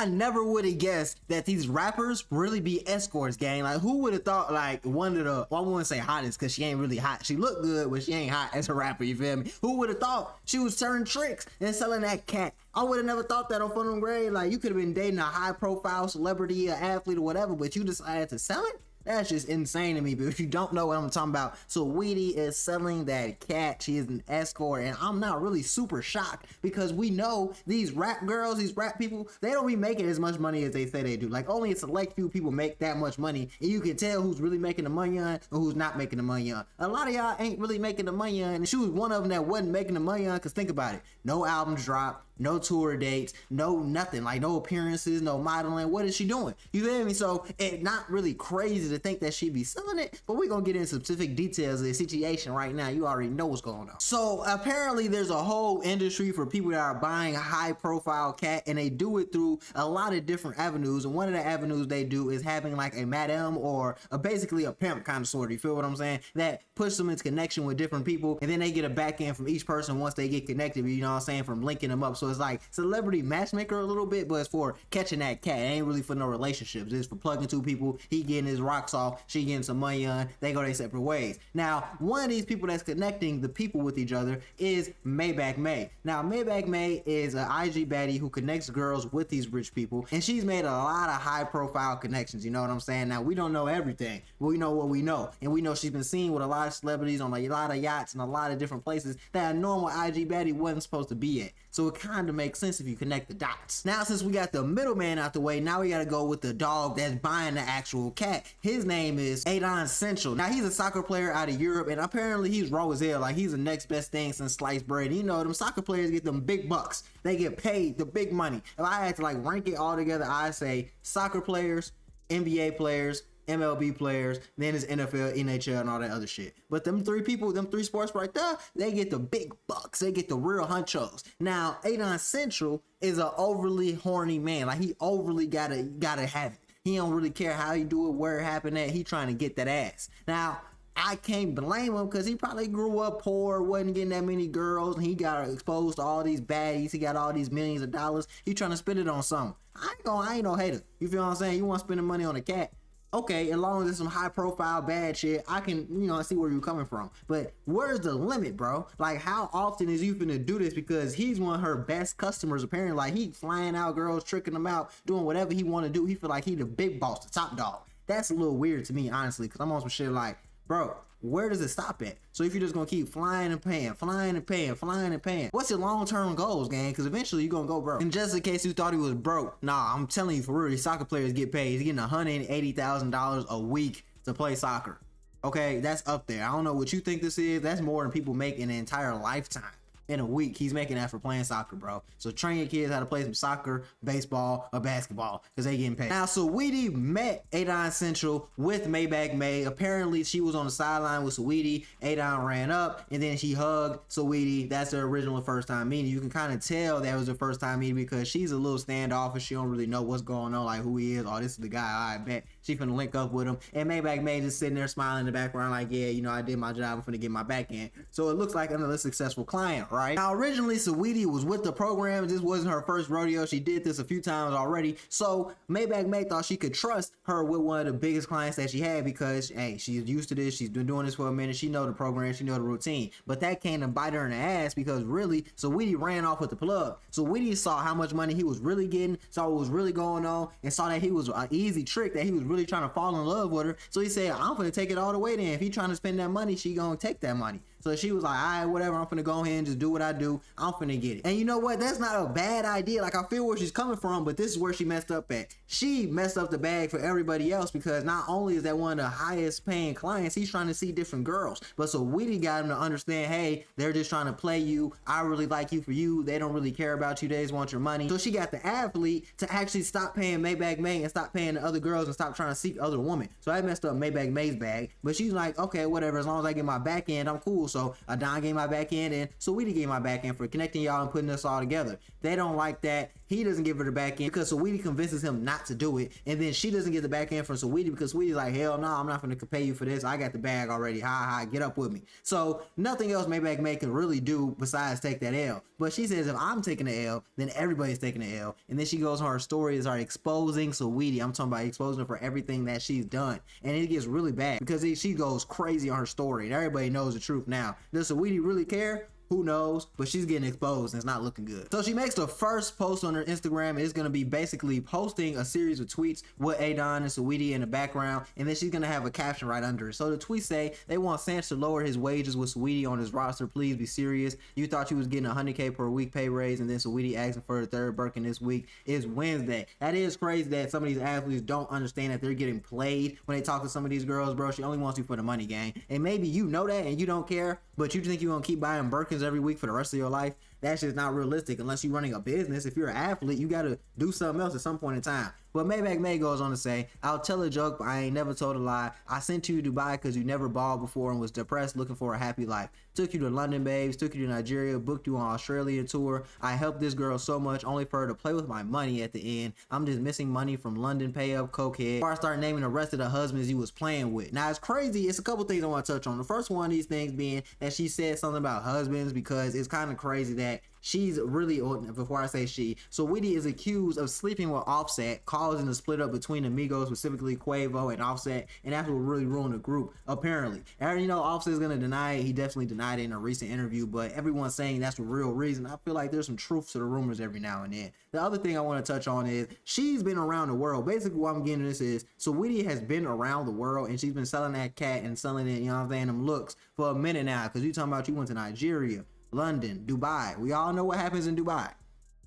I never would have guessed that these rappers really be escorts, gang. Like, who would have thought, like, one of the, well, I wouldn't say hottest because she ain't really hot. She look good, but she ain't hot as a rapper, you feel me? Who would have thought she was turning tricks and selling that cat? I would have never thought that on Fun Grade. Like, you could have been dating a high profile celebrity, an athlete or whatever, but you decided to sell it? That's just insane to me. But if you don't know what I'm talking about, SAWEETIE is selling that cat. She is an escort, and I'm not really super shocked because we know these rap girls, these rap people, they don't be making as much money as they say they do. Like, only a select few people make that much money, and you can tell who's really making the money on and who's not making the money on. A lot of y'all ain't really making the money on, and she was one of them that wasn't making the money on. Because think about it, no albums drop, no tour dates, no nothing, like no appearances, no modeling. What is she doing? You feel me? So it's not really crazy to think that she'd be selling it, but we're gonna get into specific details of the situation right now. You already know what's going on. So apparently there's a whole industry for people that are buying high profile cat, and they do it through a lot of different avenues. And one of the avenues they do is having like a madam or basically a pimp kind of sort of, you feel what I'm saying? That puts them into connection with different people, and then they get a back end from each person once they get connected, you know what I'm saying, from linking them up. So it's like celebrity matchmaker a little bit, but it's for catching that cat. It ain't really for no relationships. It's for plugging two people. He getting his rocks off, she getting some money on, they go their separate ways. Now, one of these people that's connecting the people with each other is Maybach May. Now, Maybach May is an IG baddie who connects girls with these rich people, and she's made a lot of high profile connections, you know what I'm saying? Now, we don't know everything, but we know what we know, and we know she's been seen with a lot of celebrities on a lot of yachts and a lot of different places that a normal IG baddie wasn't supposed to be at. So it kind of makes sense if you connect the dots. Now, since we got the middleman out the way, now we gotta go with the dog that's buying the actual cat. His name is Uncensored. Now, he's a soccer player out of Europe, and apparently he's raw as hell. Like, he's the next best thing since sliced bread. You know, them soccer players get them big bucks. They get paid the big money. If I had to like rank it all together, I'd say soccer players, NBA players, MLB players, then it's NFL, NHL, and all that other shit. But them three people, them three sports right there, they get the big bucks. They get the real hunchos. Now, Uncensored is an overly horny man. Like, he overly gotta have it. He don't really care how he do it, where it happened at. He trying to get that ass. Now, I can't blame him because he probably grew up poor, wasn't getting that many girls, and he got exposed to all these baddies. He got all these millions of dollars. He trying to spend it on something. I ain't no hater. You feel what I'm saying? You want to spend the money on a cat? Okay, as long as it's some high profile bad shit, I can, you know, see where you're coming from. But where's the limit, bro? Like, how often is you finna do this? Because he's one of her best customers, apparently. Like, he flying out girls, tricking them out, doing whatever he want to do. He feel like he the big boss, the top dog. That's a little weird to me, honestly, because I'm on some shit like, bro, where does it stop at? So if you're just gonna keep flying and paying, flying and paying, flying and paying, what's your long-term goals, gang? Because eventually you're gonna go broke. And just in case you thought he was broke, nah, I'm telling you for real, these soccer players get paid. He's getting $180,000 a week to play soccer. Okay, that's up there. I don't know what you think this is. That's more than people make in an entire lifetime. In a week, he's making that for playing soccer, bro. So train your kids how to play some soccer, baseball, or basketball, because they getting paid. Now, SAWEETIE met Uncensored with Maybach May. Apparently, she was on the sideline with SAWEETIE. Adon ran up, and then she hugged SAWEETIE. That's their original first time meeting. You can kind of tell that was their first time meeting because she's a little standoffish. She don't really know what's going on, like who he is. Oh, this is the guy, I bet. She finna link up with him. And Maybach May just sitting there smiling in the background like, yeah, you know, I did my job. I'm finna get my back end. So it looks like another successful client, right? Now, originally, SAWEETIE was with the program. This wasn't her first rodeo. She did this a few times already. So Maybach May thought she could trust her with one of the biggest clients that she had because, hey, she's used to this. She's been doing this for a minute. She know the program. She know the routine. But that came to bite her in the ass because really, SAWEETIE ran off with the plug. SAWEETIE saw how much money he was really getting, saw what was really going on, and saw that he was an easy trick, that he was really trying to fall in love with her. So he said, I'm gonna take it all the way then. If he trying to spend that money, she gonna take that money. So she was like, all right, whatever, I'm finna go ahead and just do what I do. I'm finna get it. And you know what? That's not a bad idea. Like, I feel where she's coming from, but this is where she messed up at. She messed up the bag for everybody else because not only is that one of the highest paying clients, he's trying to see different girls. But SAWEETIE got him to understand, hey, they're just trying to play you. I really like you for you. They don't really care about you. They just want your money. So she got the athlete to actually stop paying Maybach May and stop paying the other girls and stop trying to seek other women. So I messed up Maybach May's bag. But she's like, okay, whatever. As long as I get my back end, I'm cool. So Adon gave my back end and SAWEETIE gave my back end for connecting y'all and putting us all together. They don't like that. he doesn't give her the back end because SAWEETIE convinces him not to do it, and then she doesn't get the back end from SAWEETIE because SAWEETIE's like, hell no, I'm not gonna pay you for this. I got the bag already. Ha, get up with me. So nothing else Maybach May can really do besides take that L. But she says if I'm taking the L, then everybody's taking the L. And then she goes on her story is exposing SAWEETIE. I'm talking about exposing her for everything that she's done, and it gets really bad because she goes crazy on her story, and everybody knows the truth now. Does SAWEETIE really care? Who knows? But she's getting exposed and it's not looking good. So she makes the first post on her Instagram, and it's gonna be basically posting a series of tweets with Adon and SAWEETIE in the background, and then she's gonna have a caption right under it. So the tweets say they want Sanch to lower his wages with SAWEETIE on his roster. Please be serious. You thought you was getting 100K per week pay raise, and then SAWEETIE asking for the third Birkin this week. Is Wednesday. That is crazy that some of these athletes don't understand that they're getting played when they talk to some of these girls, bro. She only wants you for the money, gang. And maybe you know that and you don't care, but you think you're gonna keep buying Birkins every week for the rest of your life. That's just not realistic unless you're running a business. If you're an athlete, you got to do something else at some point in time. But Maybach May goes on to say, I'll tell a joke, but I ain't never told a lie. I sent you to Dubai because you never balled before and was depressed looking for a happy life. Took you to London, babes. Took you to Nigeria. Booked you on Australian tour. I helped this girl so much, only for her to play with my money at the end. I'm just missing money from London pay up, cokehead. Before I start naming the rest of the husbands you was playing with. Now, it's crazy. It's a couple things I want to touch on. The first one of these things being that she said something about husbands, because it's kind of crazy that she's really, before I say she, SAWEETIE is accused of sleeping with Offset, causing a split up between Amigos, specifically Quavo and Offset, and that's what really ruined the group, apparently. And you know, Offset's gonna deny it. He definitely denied it in a recent interview, but everyone's saying that's the real reason. I feel like there's some truth to the rumors every now and then. The other thing I want to touch on is she's been around the world. Basically, what I'm getting at this is SAWEETIE has been around the world, and she's been selling that cat and selling it, you know what I'm saying, them looks for a minute now, because you talking about you went to Nigeria, London, Dubai. We all know what happens in Dubai.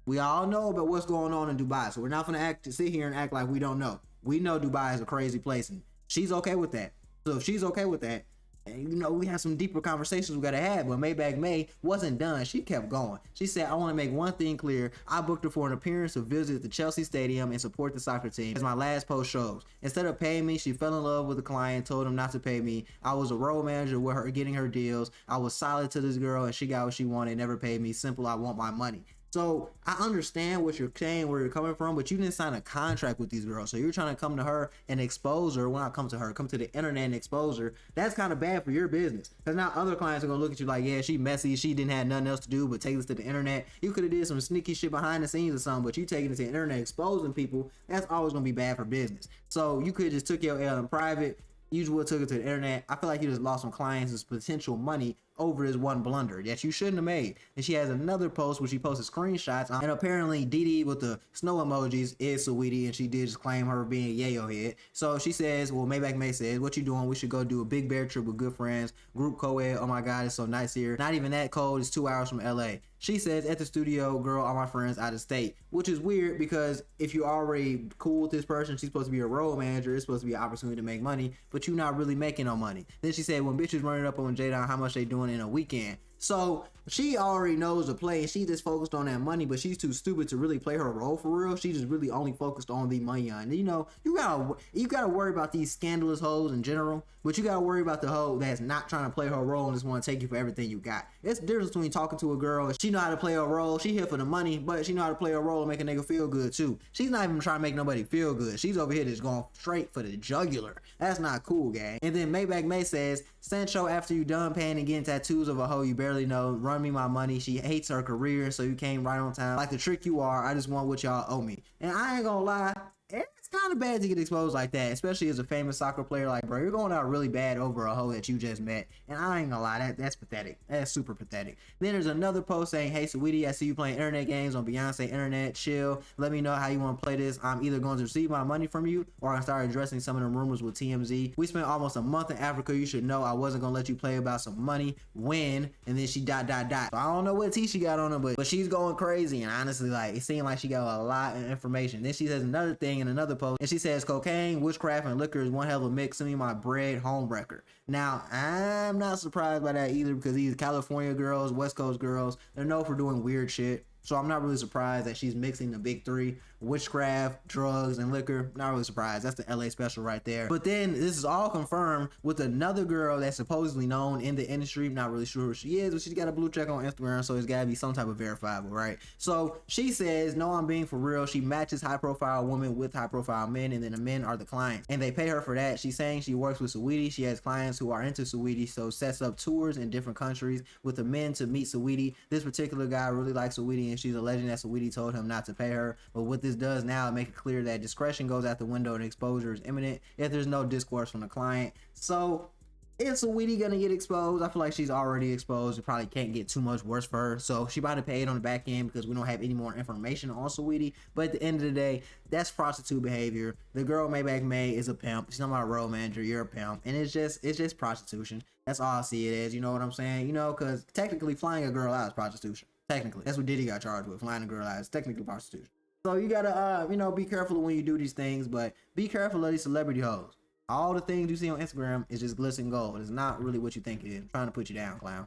We all know about what's going on in Dubai. So we're not gonna sit here and act like we don't know. We know Dubai is a crazy place, and she's okay with that. So if she's okay with that, and you know, we have some deeper conversations we gotta have. But Maybach May wasn't done. She kept going. She said, I want to make one thing clear. I booked her for an appearance to visit the Chelsea Stadium and support the soccer team, as my last post shows. Instead of paying me, she fell in love with the client, told him not to pay me. I was a role manager with her, getting her deals. I was solid to this girl, and she got what she wanted, never paid me. Simple, I want my money. So I understand what you're saying, where you're coming from, but you didn't sign a contract with these girls. So you're trying to come to her and expose her. Well, not come to her, come to the internet and expose her. That's kind of bad for your business. Because now other clients are going to look at you like, yeah, she messy. She didn't have nothing else to do but take this to the internet. You could have did some sneaky shit behind the scenes or something, but you taking it to the internet, exposing people, that's always going to be bad for business. So you could have just took your L in private. You would have took it to the internet. I feel like you just lost some clients and potential money over this one blunder that you shouldn't have made. And she has another post where she posted screenshots, and apparently Didi with the snow emojis is SAWEETIE, and she did just claim her being yayo head. So she says, well, Maybach May says, what you doing? We should go do a big bear trip with good friends, group co-ed. Oh my god, it's so nice here. Not even that cold. It's 2 hours from LA. She says, at the studio, girl, all my friends out of state, which is weird because if you're already cool with this person, she's supposed to be a role manager, it's supposed to be an opportunity to make money, but you're not really making no money. Then she said, when bitches running up on Jada how much they doing in a weekend. So she already knows the play, and she just focused on that money, but she's too stupid to really play her role for real. She just really only focused on the money. And you know, you gotta worry about these scandalous hoes in general, but you gotta worry about the hoe that's not trying to play her role and just want to take you for everything you got. It's the difference between talking to a girl and she know how to play her role. She here for the money, but she know how to play her role and make a nigga feel good too. She's not even trying to make nobody feel good. She's over here just going straight for the jugular. That's not cool, gang. And then Maybach May says, Sancho, after you done paying and getting tattoos of a hoe you barely know, run me my money. She hates her career, so you came right on time. Like the trick you are, I just want what y'all owe me. And I ain't gonna lie, it's kind of bad to get exposed like that, especially as a famous soccer player. Like, bro, you're going out really bad over a hoe that you just met, and I ain't gonna lie, that's pathetic. That's super pathetic. Then there's another post saying, hey SAWEETIE, I see you playing internet games on Beyonce internet. Chill, let me know how you want to play this. I'm either going to receive my money from you, or I start addressing some of the rumors with TMZ. We spent almost a month in Africa. You should know I wasn't gonna let you play about some money. When? And then she dot. So I don't know what tea she got on her, but she's going crazy, and honestly, like, it seemed like she got a lot of information. Then she says another thing in another post, and she says cocaine, witchcraft, and liquor is one hell of a mix. Send me my bread, home wrecker. Now, I'm not surprised by that either, because these California girls, West Coast girls, they're known for doing weird shit. So I'm not really surprised that she's mixing the big three witchcraft, drugs, and liquor. Not really surprised. That's the LA special right there. But then this is all confirmed with another girl that's supposedly known in the industry. Not really sure who she is, but she's got a blue check on Instagram, so it's gotta be some type of verifiable, right? So she says, no, I'm being for real. She matches high profile women with high profile men, and then the men are the clients, and they pay her for that. She's saying she works with SAWEETIE. She has clients who are into SAWEETIE, so sets up tours in different countries with the men to meet SAWEETIE. This particular guy really likes SAWEETIE, and she's alleging that SAWEETIE told him not to pay her. But what this does now, it make it clear that discretion goes out the window and exposure is imminent if there's no discourse from the client. So is SAWEETIE gonna get exposed? I feel like she's already exposed. It probably can't get too much worse for her. So she might have paid on the back end because we don't have any more information on SAWEETIE. But at the end of the day, that's prostitute behavior. The girl Maybach May is a pimp. She's not my road manager. You're a pimp, and it's just prostitution. That's all I see it as. You know what I'm saying? You know, because technically flying a girl out is prostitution. Technically, that's what Diddy got charged with. Flying a girl out is technically prostitution. So you gotta, you know, be careful when you do these things, but be careful of these celebrity hoes. All the things you see on Instagram is just glitz and gold. It's not really what you think it is. I'm trying to put you down, clown.